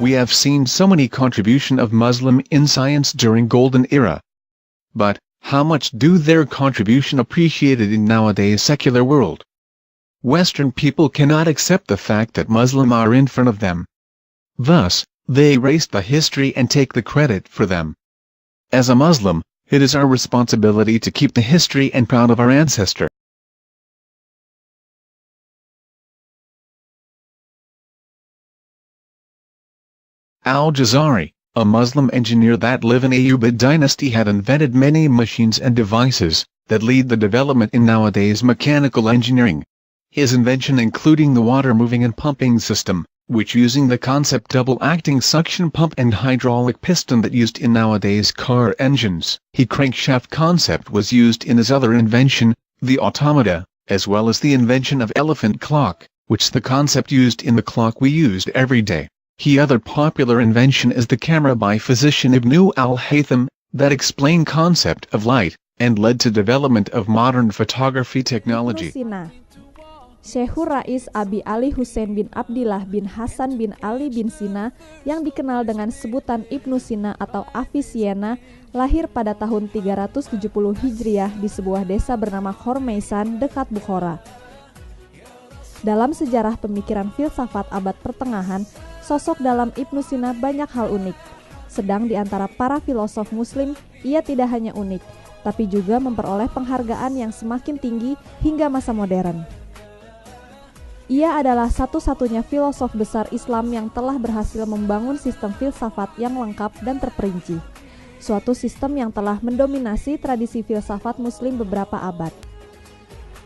We have seen so many contribution of Muslim in science during Golden Era. But, how much do their contribution appreciated in nowadays secular world? Western people cannot accept the fact that Muslim are in front of them. Thus, they erase the history and take the credit for them. As a Muslim, it is our responsibility to keep the history and proud of our ancestor. Al-Jazari, a Muslim engineer that lived in Ayyubid dynasty, had invented many machines and devices that lead the development in nowadays mechanical engineering. His invention including the water-moving and pumping system, which using the concept double-acting suction pump and hydraulic piston that used in nowadays car engines. He crankshaft concept was used in his other invention, the automata, as well as the invention of elephant clock, which the concept used in the clock we used every day. He other popular invention is the camera by physician Ibn al-Haytham, that explained concept of light, and led to development of modern photography technology. Syekh Rais Abi Ali Hussein bin Abdillah bin Hasan bin Ali bin Sina yang dikenal dengan sebutan Ibnu Sina atau Avicenna lahir pada tahun 370 Hijriah di sebuah desa bernama Khormeisan dekat Bukhara. Dalam sejarah pemikiran filsafat abad pertengahan, sosok dalam Ibnu Sina banyak hal unik. Sedang di antara para filosof muslim, ia tidak hanya unik, tapi juga memperoleh penghargaan yang semakin tinggi hingga masa modern. Ia adalah satu-satunya filosof besar Islam yang telah berhasil membangun sistem filsafat yang lengkap dan terperinci. Suatu sistem yang telah mendominasi tradisi filsafat muslim beberapa abad.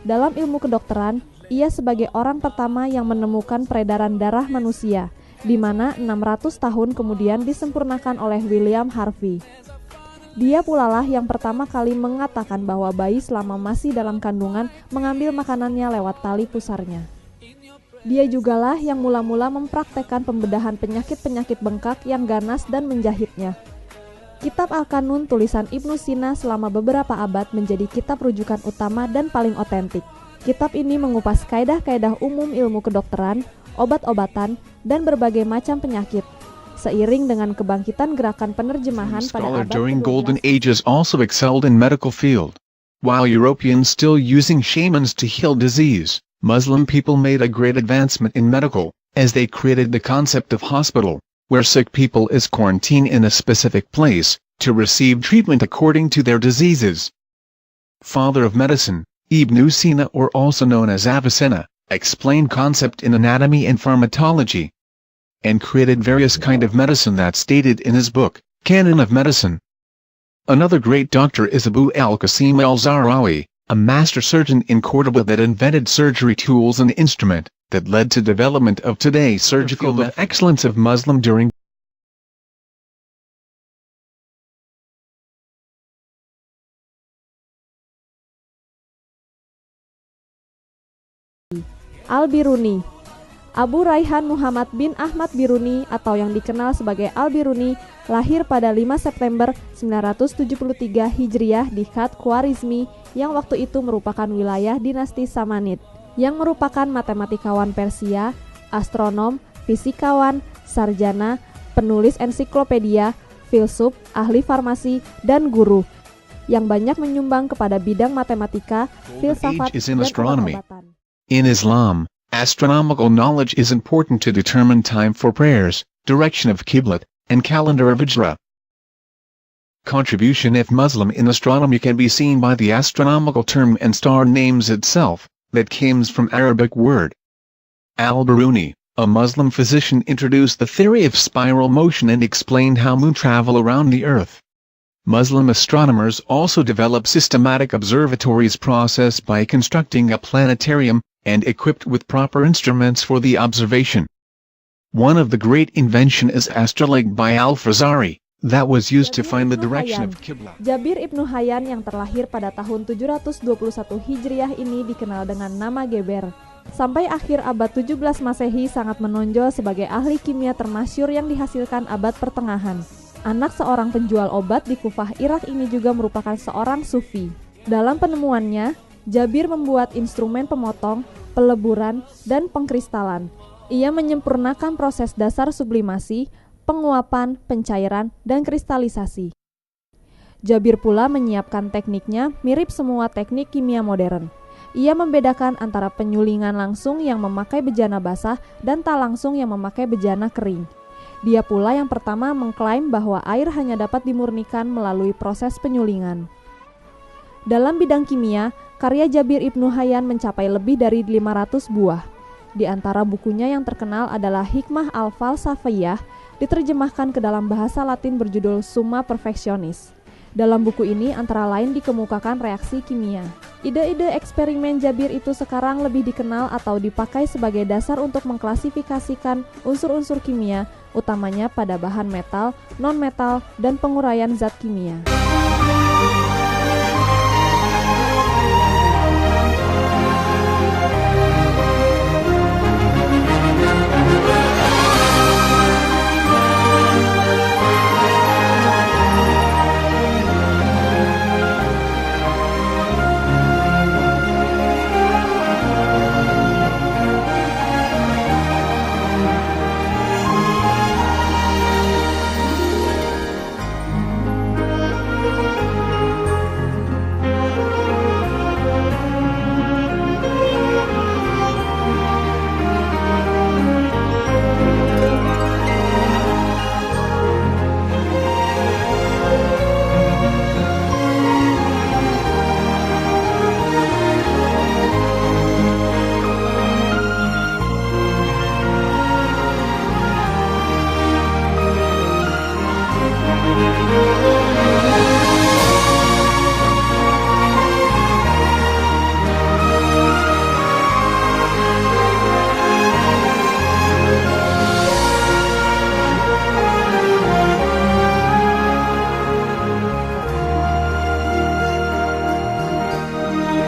Dalam ilmu kedokteran, ia sebagai orang pertama yang menemukan peredaran darah manusia, di mana 600 tahun kemudian disempurnakan oleh William Harvey. Dia pula lah yang pertama kali mengatakan bahwa bayi selama masih dalam kandungan mengambil makanannya lewat tali pusarnya. Dia jugalah yang mula-mula mempraktekkan pembedahan penyakit-penyakit bengkak yang ganas dan menjahitnya. Kitab Al-Qanun tulisan Ibnu Sina selama beberapa abad menjadi kitab rujukan utama dan paling otentik. Kitab ini mengupas kaidah-kaidah umum ilmu kedokteran, obat-obatan, dan berbagai macam penyakit. Seiring dengan kebangkitan gerakan penerjemahan pada abad during ke-12, Golden Ages also excelled in medical field. While Europeans still using shamans to heal disease, Muslim people made a great advancement in medical, as they created the concept of hospital, where sick people is quarantined in a specific place, to receive treatment according to their diseases. Father of medicine, Ibn Sina, or also known as Avicenna, explained concept in anatomy and pharmacology, and created various kind of medicine that stated in his book, Canon of Medicine. Another great doctor is Abu al-Qasim al-Zahrawi, a master surgeon in Cordoba that invented surgery tools and instrument, that led to development of today's surgical excellence of Muslim during Al-Biruni. Abu Raihan Muhammad bin Ahmad Biruni atau yang dikenal sebagai Al-Biruni lahir pada 5 September 973 Hijriah di Khat Khwarizmi yang waktu itu merupakan wilayah dinasti Samanid, yang merupakan matematikawan Persia, astronom, fisikawan, sarjana, penulis ensiklopedia, filsuf, ahli farmasi, dan guru, yang banyak menyumbang kepada bidang matematika, filsafat, dan obat-obatan. In Islam, astronomical knowledge is important to determine time for prayers, direction of Qiblat, and calendar of Hijrah. Contribution of Muslim in astronomy can be seen by the astronomical term and star names itself, that comes from Arabic word. Al-Biruni, a Muslim physician, introduced the theory of spiral motion and explained how moon travel around the earth. Muslim astronomers also developed systematic observatories process by constructing a planetarium, and equipped with proper instruments for the observation. One of the great invention is astrolabe by Al-Fazari, that was used to find the direction of Qibla. Jabir Ibnu Hayyan yang terlahir pada tahun 721 Hijriah ini dikenal dengan nama Geber. Sampai akhir abad 17 Masehi sangat menonjol sebagai ahli kimia termasyhur yang dihasilkan abad pertengahan. Anak seorang penjual obat di Kufah, Irak ini juga merupakan seorang sufi. Dalam penemuannya, Jabir membuat instrumen pemotong, peleburan, dan pengkristalan. Ia menyempurnakan proses dasar sublimasi, penguapan, pencairan, dan kristalisasi. Jabir pula menyiapkan tekniknya mirip semua teknik kimia modern. Ia membedakan antara penyulingan langsung yang memakai bejana basah dan tak langsung yang memakai bejana kering. Dia pula yang pertama mengklaim bahwa air hanya dapat dimurnikan melalui proses penyulingan. Dalam bidang kimia, karya Jabir Ibnu Hayyan mencapai lebih dari 500 buah. Di antara bukunya yang terkenal adalah Hikmah Al-Falsafiyah, diterjemahkan ke dalam bahasa Latin berjudul Summa Perfectionis. Dalam buku ini antara lain dikemukakan reaksi kimia. Ide-ide eksperimen Jabir itu sekarang lebih dikenal atau dipakai sebagai dasar untuk mengklasifikasikan unsur-unsur kimia, utamanya pada bahan metal, non-metal, dan penguraian zat kimia.